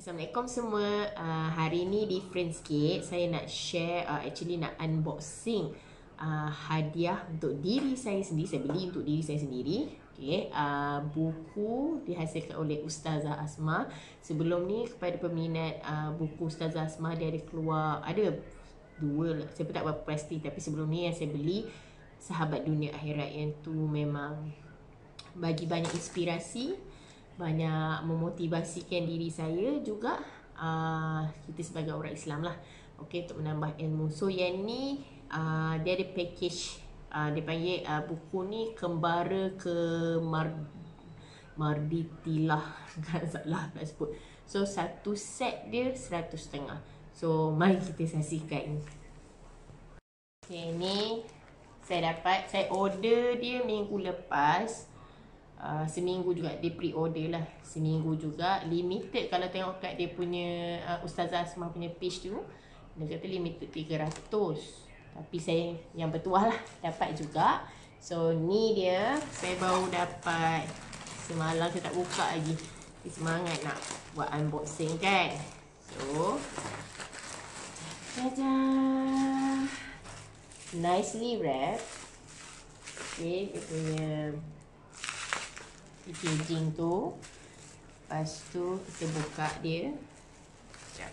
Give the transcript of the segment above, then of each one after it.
Assalamualaikum semua. Hari ni different sikit. Saya nak share, actually nak unboxing hadiah untuk diri saya sendiri. Saya beli untuk diri saya sendiri. Okay. Buku dihasilkan oleh Ustazah Asma. Sebelum ni kepada peminat buku Ustazah Asma, dia ada keluar, ada dua lah. Saya pun tak berapa pasti. Tapi sebelum ni yang saya beli Sahabat Dunia Akhirat, yang tu memang bagi banyak inspirasi, banyak memotivasikan diri saya juga, kita sebagai orang Islam lah, okay, untuk menambah ilmu. So yang ni dia ada package, dia panggil buku ni Kembara ke Marditilah kan, salah nak sebut. So satu set dia 100.5. So mari kita saksikan. Okay, ni saya order dia minggu lepas. Seminggu juga dia pre-order lah. Seminggu juga. Limited, kalau tengok kat dia punya Ustazah Asma punya page tu, dia kata limited 300. Tapi saya yang bertuah lah, dapat juga. So ni dia, saya baru dapat semalam, saya tak buka lagi. Semangat nak buat unboxing kan. So tada, nicely wrapped. Okay, dia punya packaging tu. Lepas tu kita buka dia. Sekejap,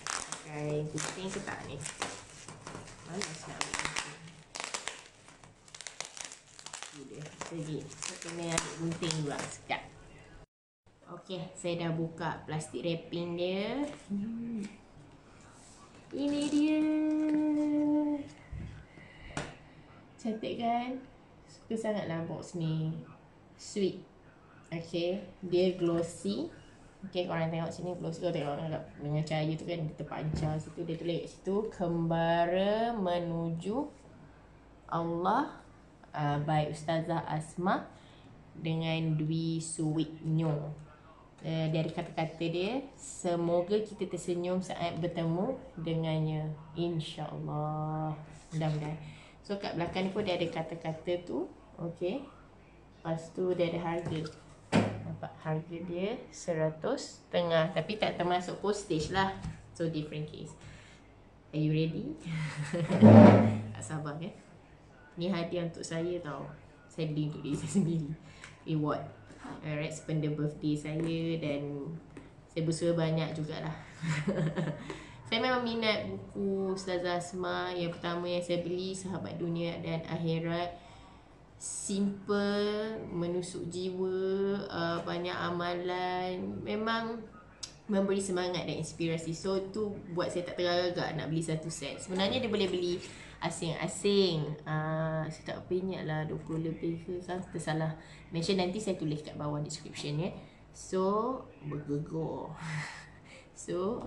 pakai gunting ke tak ni? Malas nak ambil gunting. Ni dia, segi. Kita kena ambil gunting juga. Sekejap. Ok, saya dah buka plastik wrapping dia. Ini dia. Cantik kan? Suka sangatlah box ni. Sweet. Okay, dia glossy. Okay, korang tengok sini glossy. Korang tengok dengan cahaya tu kan, dia terpancar situ. Dia tulis kat situ, Kembara Menuju Allah, by Ustazah Asma dengan Dwi Suwitnyo. Dari kata-kata dia, semoga kita tersenyum saat bertemu dengannya, InsyaAllah. Mudah-mudahan. So kat belakang ni pun dia ada kata-kata tu. Okay. Lepas tu dia ada harga. Nampak harga dia 100.5. Tapi tak termasuk postage lah. So different case. Are you ready? Tak sabar kan. Ni hadiah untuk saya tau. Saya beli untuk diri saya sendiri. Reward. Alright, spend the birthday saya. Dan saya bersua banyak jugalah. Saya memang minat buku Ustazah Asma. Yang pertama yang saya beli, Sahabat Dunia dan Akhirat. Simple, menusuk jiwa, banyak amalan, memang memberi semangat dan inspirasi. So tu buat saya tak teragak nak beli satu set. Sebenarnya dia boleh beli asing-asing. Saya tak ingat lah 20 lebih ke kan, tersalah mention, nanti saya tulis kat bawah description ya. So bergegar. So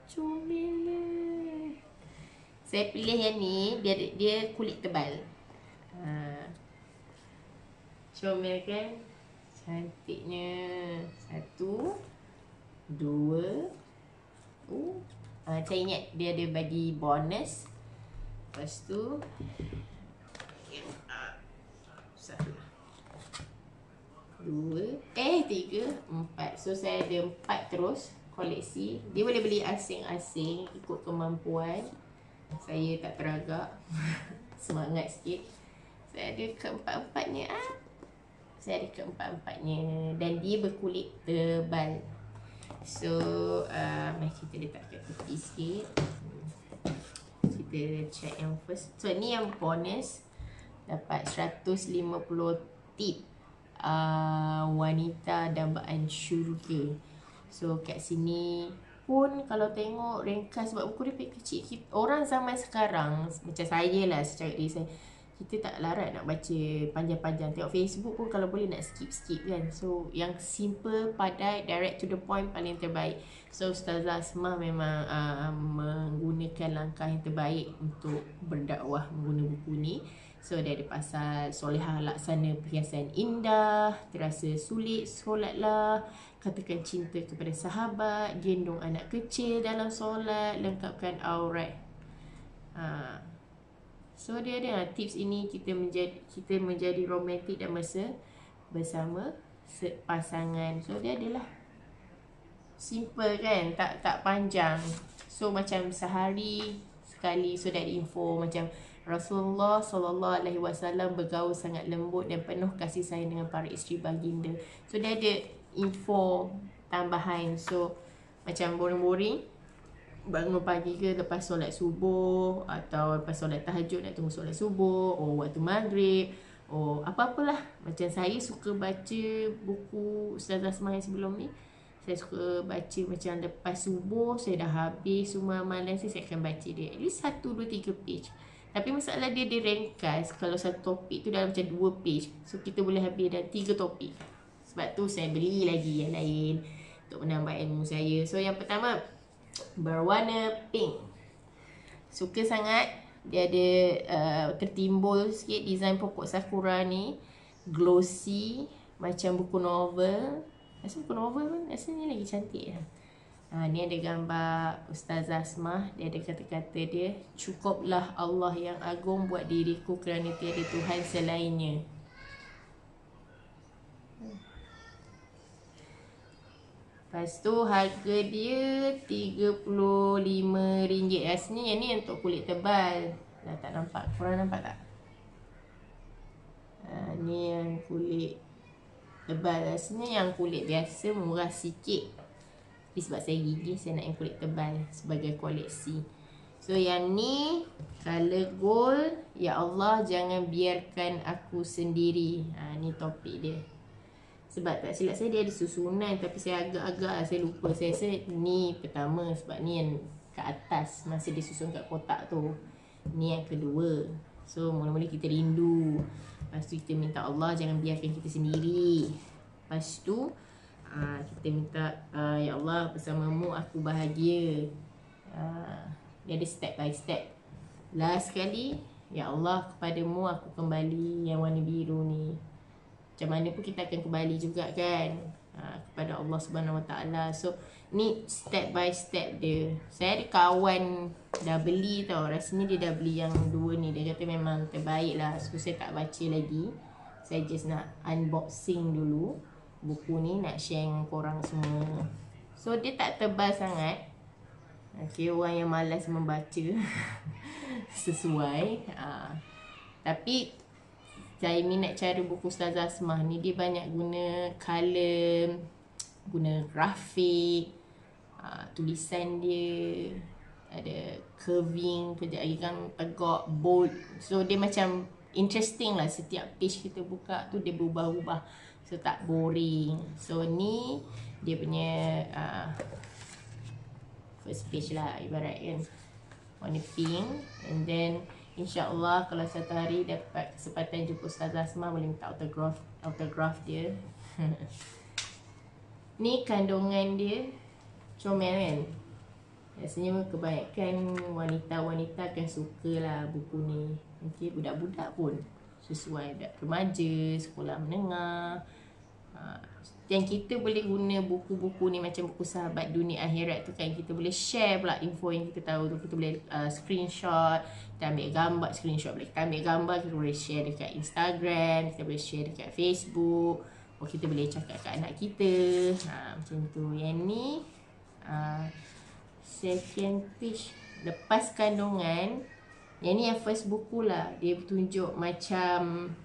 comel. Saya pilih yang ni, dia kulit tebal. Comel kan? Cantiknya. 1, 2. Saya ingat dia ada bagi bonus. Lepas tu 2, 3, 4. So saya ada 4 terus koleksi. Dia boleh beli asing-asing ikut kemampuan. Saya tak teragak. Semangat sikit. Saya ada keempat-empatnya. Dan dia berkulit tebal. So mari kita letak kat tepi sikit. Kita check yang first. So ni yang bonus. Dapat 150 tip wanita dambaan syurga. So kat sini pun kalau tengok ringkas, sebab buku dia kecil. Orang zaman sekarang macam saya lah, secara diri saya, kita tak larat nak baca panjang-panjang. Tengok Facebook pun kalau boleh nak skip-skip kan. So yang simple, padat, direct to the point paling terbaik. So Ustazah Asma memang menggunakan langkah yang terbaik untuk berdakwah menggunakan buku ni. So dia ada pasal solehah laksana perhiasan indah, terasa sulit solatlah, katakan cinta kepada sahabat, gendong anak kecil dalam solat, lengkapkan aurat. So dia ada tips ini, kita menjadi romantik dan mesra bersama pasangan. So dia adalah Simple kan, tak panjang. So macam sehari sekali, so that info macam Rasulullah SAW bergaul sangat lembut dan penuh kasih sayang dengan para isteri baginda. So dia ada info tambahan. So macam boring-boring, bangun pagi ke lepas solat subuh, atau lepas solat tahajud nak tunggu solat subuh, waktu maghrib, apa-apalah. Macam saya suka baca buku Ustazah Asmah yang sebelum ni. Saya suka baca macam lepas subuh, saya dah habis semua amalan saya akan baca dia. At least 1, 2, 3 page. Tapi masalah dia ringkas. Kalau satu topik tu dalam macam 2 page, so kita boleh habis dah 3 topik. Sebab tu saya beli lagi yang lain untuk menambah ilmu saya. So yang pertama, berwarna pink. Suka sangat. Dia ada tertimbul sikit design pokok sakura ni. Glossy, macam buku novel. Rasa buku novel pun rasanya lagi cantik lah. Ni ada gambar Ustazah Asmah. Dia ada kata-kata dia, cukuplah Allah yang agung buat diriku kerana tiada Tuhan selainnya. Lepas tu harga dia RM35. Rasanya yang ni untuk kulit tebal. Dah tak nampak, korang nampak tak? Ni yang kulit tebal. Rasanya yang kulit biasa murah sikit. Tapi sebab saya gigih, saya nak yang kulit tebal sebagai koleksi. So yang ni color gold. Ya Allah, jangan biarkan aku sendiri. Ni topik dia. Sebab tak silap saya dia ada susunan, tapi saya agak-agak saya lupa. Saya rasa ni pertama, sebab ni yang kat atas masa dia susun kat kotak tu. Ni yang kedua. So mula-mula kita rindu. Lepas tu kita minta Allah jangan biarkan kita sendiri. Lepas tu kita minta, ya Allah, bersamamu aku bahagia. Dia ada step by step. Last sekali, ya Allah, kepadamu aku kembali yang warna biru ni. Macam mana pun kita akan kembali juga kan, kepada Allah Subhanahu Wa Taala. So ni step by step dia. Saya ada kawan dah beli tau. Rasanya dia dah beli yang 2 ni. Dia kata memang terbaik lah. So saya tak baca lagi. Saya just nak unboxing dulu buku ni, nak share dengan korang semua. So dia tak tebal sangat. Okay, orang yang malas membaca sesuai. Tapi saya minat cara buku Ustazah Asmah ni. Dia banyak guna color, guna grafik, tulisan dia ada curving, kejap lagi kan tegak, bold. So dia macam interesting lah. Setiap page kita buka tu dia berubah-ubah, so tak boring. So ni dia punya first page lah, ibarat kan, warna pink. And then InsyaAllah kalau satu hari dapat kesempatan jumpa Ustazah Asmah, boleh minta autograph dia. Ni kandungan dia comel kan. Rasanya kebanyakan wanita-wanita akan suka lah buku ni. Okay, budak-budak pun sesuai, budak remaja, sekolah menengah. Yang kita boleh guna buku-buku ni macam buku Sahabat Dunia Akhirat tu kan, kita boleh share pula info yang kita tahu tu. Kita boleh screenshot, kita ambil gambar, screenshot boleh kita ambil gambar, kita boleh share dekat Instagram, kita boleh share dekat Facebook, kita boleh cakap kat anak kita. Macam tu. Yang ni second page lepas kandungan. Yang ni yang first buku lah. Dia tunjuk macam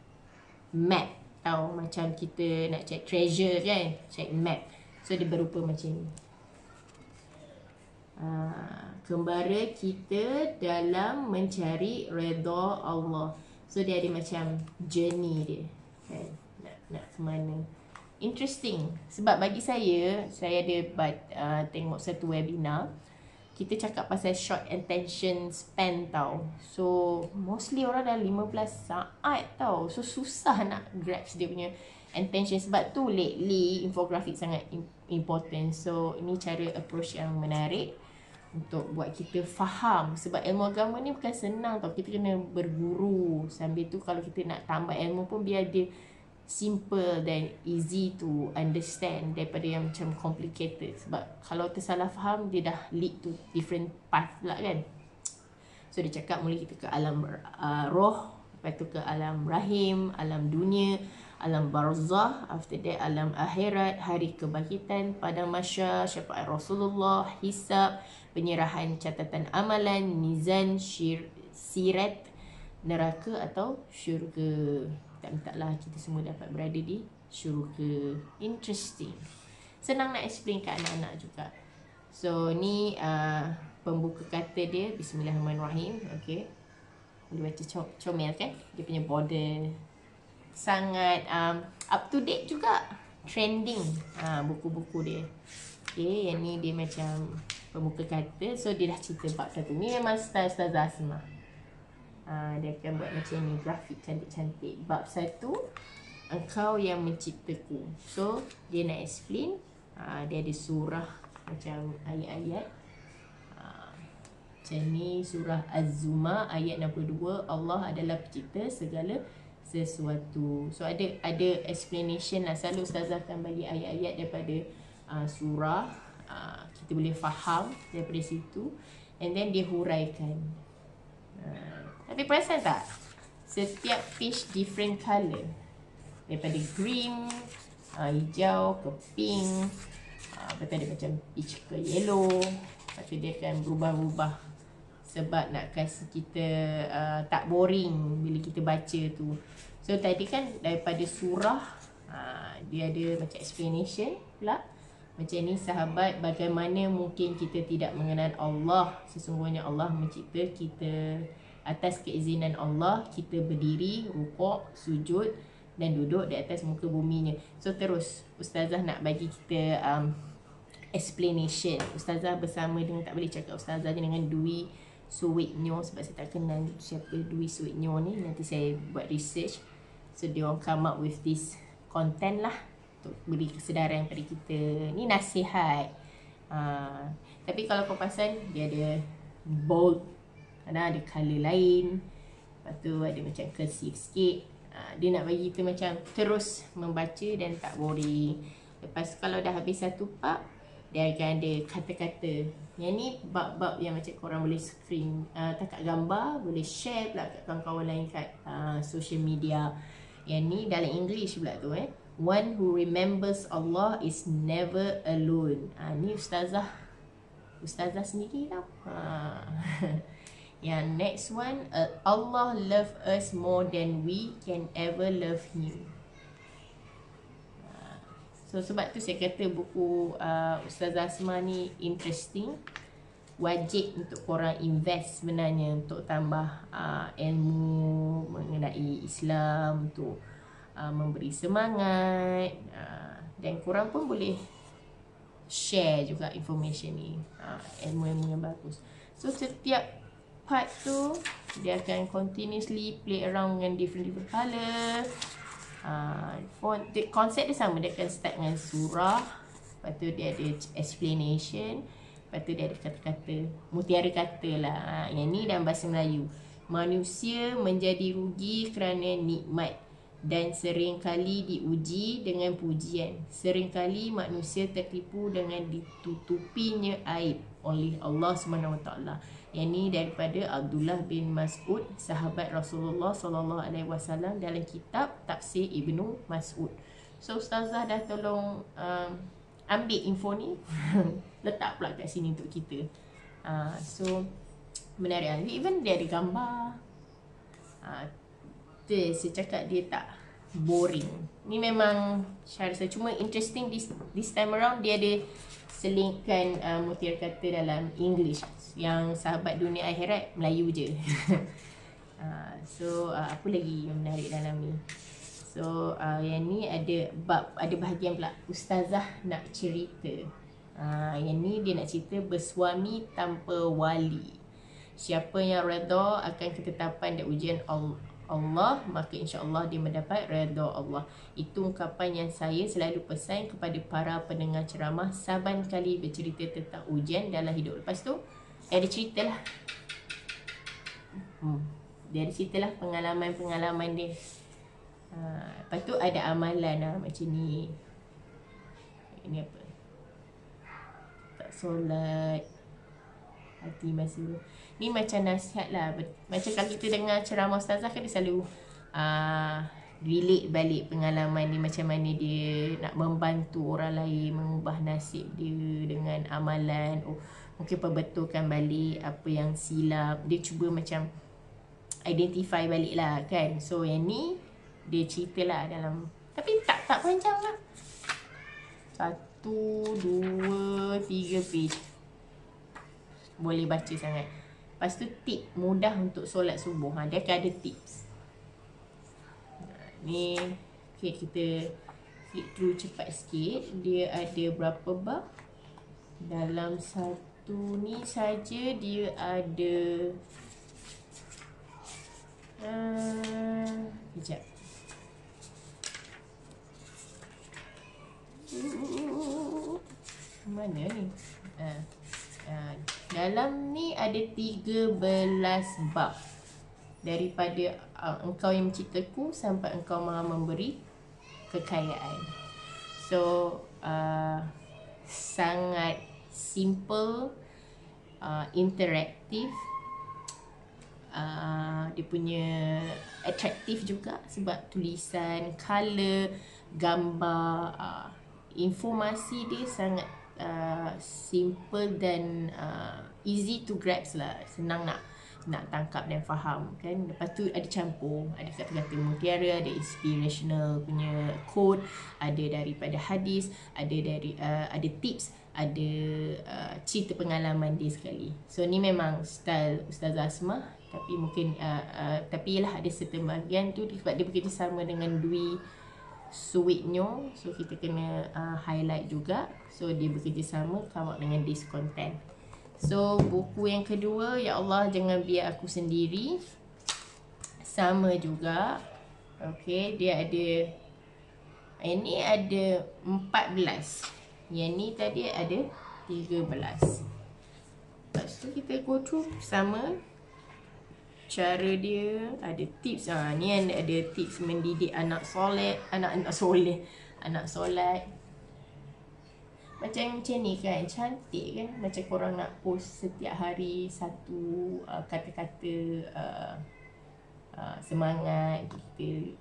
map. Tahu macam kita nak check treasure kan, check map. So dia berupa macam ni. Kembara kita dalam mencari redha Allah. So dia ada macam journey dia kan, nak ke mana. Interesting. Sebab bagi saya ada tengok satu webinar, kita cakap pasal short attention span tau. So mostly orang dah 15 saat tau. So susah nak grasp dia punya attention. Sebab tu lately infografik sangat important. So ini cara approach yang menarik untuk buat kita faham. Sebab ilmu agama ni bukan senang tau. Kita kena berguru. Sambil tu kalau kita nak tambah ilmu pun biar dia simple dan easy to understand daripada yang macam complicated. Sebab kalau tersalah faham, dia dah lead to different path pula kan. So dia cakap mula kita ke alam roh, lepas tu ke alam rahim, alam dunia, alam barzah, after that alam akhirat, hari kebangkitan, padang mahsyar, syafaat Rasulullah, hisab, penyerahan catatan amalan, mizan, sirat, neraka atau syurga. Tak mintalah kita semua dapat berada di syurga. Interesting. Senang nak explain kat anak-anak juga. So ni pembuka kata dia, Bismillahirrahmanirrahim. Okay, boleh baca comel kan. Dia punya border sangat up to date juga, trending buku-buku dia. Okay, yang ni dia macam pembuka kata. So dia dah cerita bab satu. Ni memang style Ustazah Asma. Dia akan buat macam ni, grafik cantik-cantik. Bab satu, engkau yang menciptaku. So dia nak explain. Dia ada surah macam ayat-ayat. Macam ni, surah Az-Zumar ayat 62, Allah adalah pencipta segala sesuatu. So ada explanation lah. Selalu Ustazah akan bagi ayat-ayat daripada surah, kita boleh faham daripada situ, and then dia huraikan. Tapi perasan tak, setiap page different colour, daripada green, hijau ke pink, lepas tu ada macam peach ke yellow. Lepas tu dia akan berubah-ubah, sebab nak kasi kita tak boring bila kita baca tu. So tadi kan daripada surah, dia ada macam explanation pula. Macam ni, sahabat, bagaimana mungkin kita tidak mengenal Allah. Sesungguhnya Allah mencipta kita atas keizinan Allah. Kita berdiri, rukuk, sujud dan duduk di atas muka buminya. So terus Ustazah nak bagi kita explanation. Ustazah bersama dengan, tak boleh cakap Ustazah je, dengan Dwi Suwitnyo, sebab saya tak kenal siapa Dwi Suwitnyo ni. Nanti saya buat research. So dia orang come up with this content lah, untuk beri kesedaran pada kita. Ni nasihat. Tapi kalau kau perasan, dia ada bold, ada colour lain. Lepas tu ada macam cursive sikit. Dia nak bagi kita macam terus membaca dan tak boring. Lepas kalau dah habis satu bab, dia akan ada kata-kata. Yang ni bab-bab yang macam korang boleh screen, takat gambar, boleh share pula kat kawan-kawan lain kat social media. Yang ni dalam English pula tu. One who remembers Allah is never alone. Ni Ustazah sendiri tau. Yang next one, Allah love us more than we can ever love Him. So sebab tu saya kata buku Ustazah Asma ni interesting. Wajib untuk korang invest sebenarnya, untuk tambah ilmu mengenai Islam, untuk memberi semangat, dan korang pun boleh share juga information ni, ilmu-ilmu yang bagus. So setiap part tu dia akan continuously play around dengan different colour. Konsep dia sama. Dia akan start dengan surah, lepas tu dia ada explanation, lepas tu dia ada kata-kata, mutiara kata lah. Yang ni dalam bahasa Melayu. Manusia menjadi rugi kerana nikmat dan seringkali diuji dengan pujian. Seringkali manusia tertipu dengan ditutupinya aib oleh Allah SWT. Yang ni daripada Abdullah bin Mas'ud, sahabat Rasulullah SAW, dalam kitab Tafsir Ibnu Mas'ud. So Ustazah dah tolong ambil info ni letak pula kat sini untuk kita. So menarik. Even dia ada gambar. Saya cakap dia tak boring. Ni memang cara saya, cuma interesting this time around dia ada selingkan mutiara kata dalam English. Yang sahabat dunia akhirat Melayu je. So apa lagi yang menarik dalam ni? So yang ni ada bab, ada bahagian pula Ustazah nak cerita. Yang ni dia nak cerita bersuami tanpa wali. Siapa yang redha akan ketetapan dan ujian Allah, maka insya-Allah dia mendapat redha Allah. Itu ungkapan yang saya selalu pesan kepada para pendengar ceramah saban kali bercerita tentang ujian dalam hidup. Lepas tu ada ceritalah. Dia ada ceritalah pengalaman-pengalaman dia. Lepas tu ada amalan macam ni. Ini apa? Tak solat, hati masih. Ni macam nasihat lah. Macam kalau kita dengar ceramah Ustazah kan dia selalu relate balik pengalaman dia, macam mana dia nak membantu orang lain mengubah nasib dia dengan amalan. Mungkin perbetulkan balik apa yang silap. Dia cuba macam identify balik lah kan. So yang ni dia cerita lah dalam, tapi tak panjang lah, 1, 2, 3 page, boleh baca sangat. Lepas tu tip mudah untuk solat subuh. Dia akan ada tips. Ni okay, kita flip through cepat sikit. Dia ada berapa bab? Dalam satu ni saja dia ada sekejap. Mana ni? Dalam ni ada 13 bab. Daripada engkau yang menciptaku sampai engkau maha memberi kekayaan. So sangat simple, interaktif, dia punya atraktif juga sebab tulisan, color, gambar, informasi dia sangat simple dan easy to grasp lah, senang nak tangkap dan faham kan. Lepas tu ada campur, ada kata-kata mutiara, ada inspirational punya quote, ada daripada hadis, ada tips, ada cerita pengalaman dia sekali. So ni memang style Ustazah Asmah, tapi mungkin tapi ialah ada certain bahagian tu sebab dia bekerjasama dengan Dwi Suwitnyo, so kita kena highlight juga. So dia bekerjasama come up dengan this content. So buku yang kedua, Ya Allah Jangan Biar Aku Sendiri, sama juga. Okay, dia ada, ini ada 14, yang ni tadi ada 13. Lepas tu kita go through sama. Cara dia ada tips. Ni ada tips mendidik anak soleh, anak solat. Macam ni kan, cantik kan. Macam korang nak post setiap hari satu kata-kata semangat kita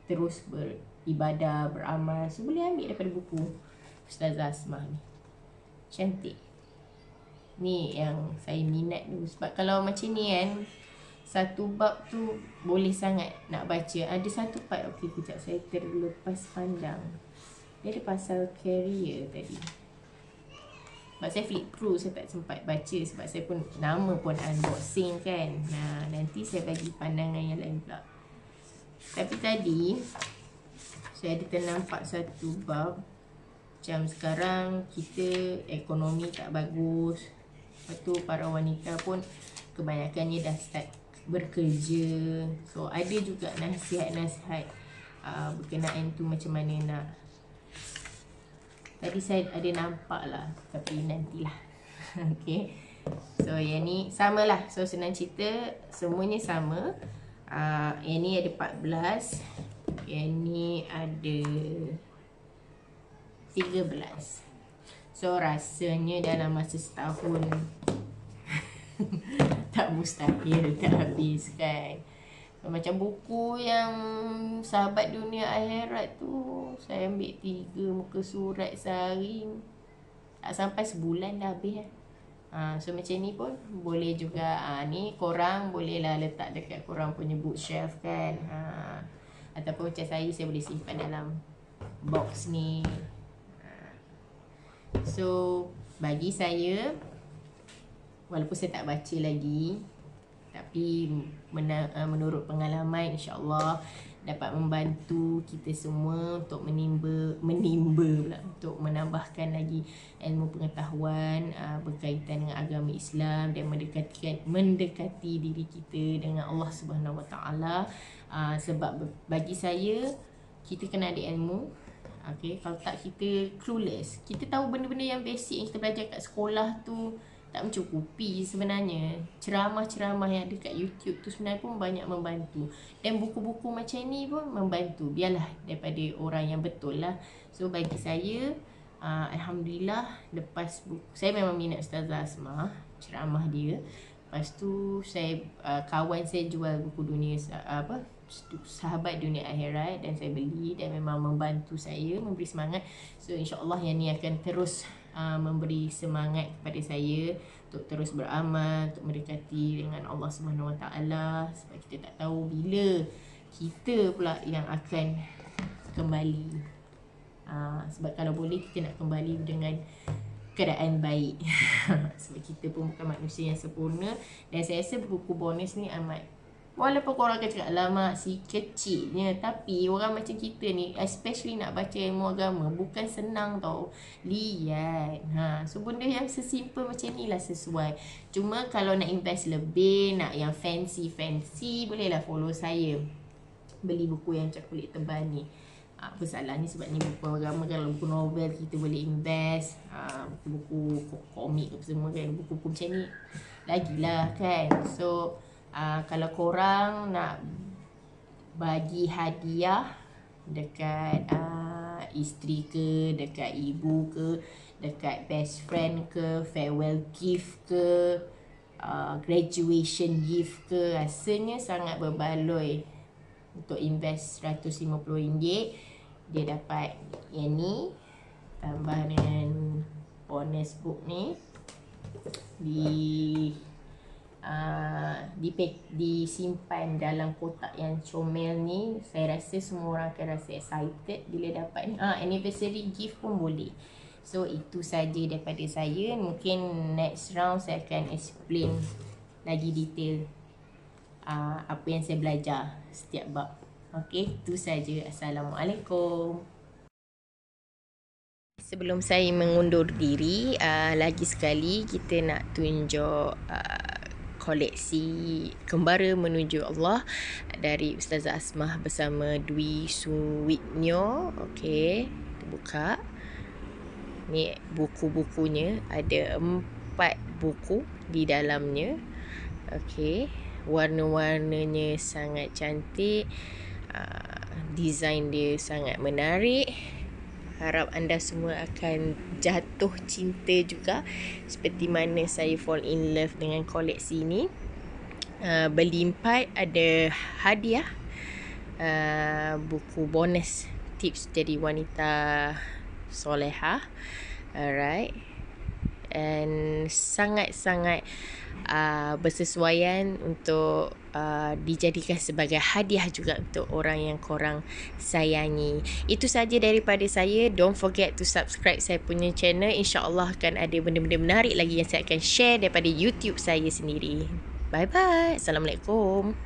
terus beribadah, beramal. So boleh ambil daripada buku Ustazah Asmah ni. Cantik. Ni yang saya minat tu. Sebab kalau macam ni kan, satu bab tu boleh sangat nak baca. Ada satu part, okey kejap saya terlepas pandang. Dia ada pasal career tadi. Sebab saya flip through, saya tak sempat baca sebab saya pun nama pun unboxing kan. Nah, nanti saya bagi pandangan yang lain pula. Tapi tadi saya ada ternampak satu bab, macam sekarang kita ekonomi tak bagus. Lepas tu para wanita pun kebanyakannya dah start bekerja. So ada juga nasihat-nasihat berkenaan tu macam mana nak. Tadi saya ada nampak lah, tapi nantilah. Okay, so yang ni sama lah. So senang cerita, semuanya sama. Yang ni ada 14, yang ni ada 13. So rasanya dalam masa setahun tak mustahil tak habis kan. Macam buku yang Sahabat Dunia Akhirat tu, saya ambil 3 muka surat sehari, tak sampai sebulan dah habis kan. So macam ni pun boleh juga. Ni korang boleh lah letak dekat korang punya bookshelf kan. Ataupun macam saya boleh simpan dalam box ni. So bagi saya, walaupun saya tak baca lagi, tapi menurut pengalaman, insya-Allah dapat membantu kita semua untuk menimba pula, untuk menambahkan lagi ilmu pengetahuan berkaitan dengan agama Islam dan mendekati diri kita dengan Allah Subhanahu Wa Taala. Sebab bagi saya, kita kena ada ilmu. Okay, kalau tak kita clueless. Kita tahu benda-benda yang basic yang kita belajar kat sekolah tu tak mencukupi sebenarnya. Ceramah-ceramah yang ada kat YouTube tu sebenarnya pun banyak membantu. Dan buku-buku macam ni pun membantu. Biarlah daripada orang yang betul lah. So bagi saya, Alhamdulillah, lepas buku, saya memang minat Ustazah Asmah, ceramah dia. Lepas tu saya kawan saya jual buku dunia sahabat dunia akhirat, dan saya beli dan memang membantu saya, memberi semangat. So insyaAllah yang ni akan terus memberi semangat kepada saya untuk terus beramal, untuk mendekati dengan Allah Subhanahu Wa Taala, sebab kita tak tahu bila kita pula yang akan kembali. Sebab kalau boleh kita nak kembali dengan keadaan baik. Sebab kita pun bukan manusia yang sempurna. Dan saya rasa buku bonus ni amat, walaupun korang akan cakap lama si kecilnya, tapi orang macam kita ni, especially nak baca ilmu agama, bukan senang tau. Lihat so benda yang sesimpel macam ni lah sesuai. Cuma kalau nak invest lebih, nak yang fancy, bolehlah follow saya, beli buku yang macam kulit tebal ni. Apa salahnya, sebab ni buku agama. Kalau buku novel kita boleh invest, buku komik apa semua kan, buku-buku macam ni lagilah kan. So kalau korang nak bagi hadiah dekat isteri ke, dekat ibu ke, dekat best friend ke, farewell gift ke, graduation gift ke, rasanya sangat berbaloi untuk invest RM150. Dia dapat yang ni, tambah dengan bonus book ni, disimpan dalam kotak yang comel ni. Saya rasa semua orang akan rasa excited bila dapat ni. Anniversary gift pun boleh. So itu saja daripada saya. Mungkin next round saya akan explain lagi detail apa yang saya belajar setiap bab. Okey, itu saja. Assalamualaikum. Sebelum saya mengundur diri, lagi sekali kita nak tunjuk koleksi Kembara Menuju Allah dari Ustazah Asmah bersama Dwi Suwitnyo. Okey, kita buka. Ni buku-bukunya, ada 4 buku di dalamnya. Okey, warna-warnanya sangat cantik. Design dia sangat menarik. Harap anda semua akan jatuh cinta juga seperti mana saya fall in love dengan koleksi ni. Beli 4 ada hadiah buku bonus tips jadi wanita solehah. Alright. And sangat-sangat bersesuaian untuk dijadikan sebagai hadiah juga untuk orang yang korang sayangi. Itu saja daripada saya. Don't forget to subscribe saya punya channel. InsyaAllah akan ada benda-benda menarik lagi yang saya akan share daripada YouTube saya sendiri. Bye bye. Assalamualaikum.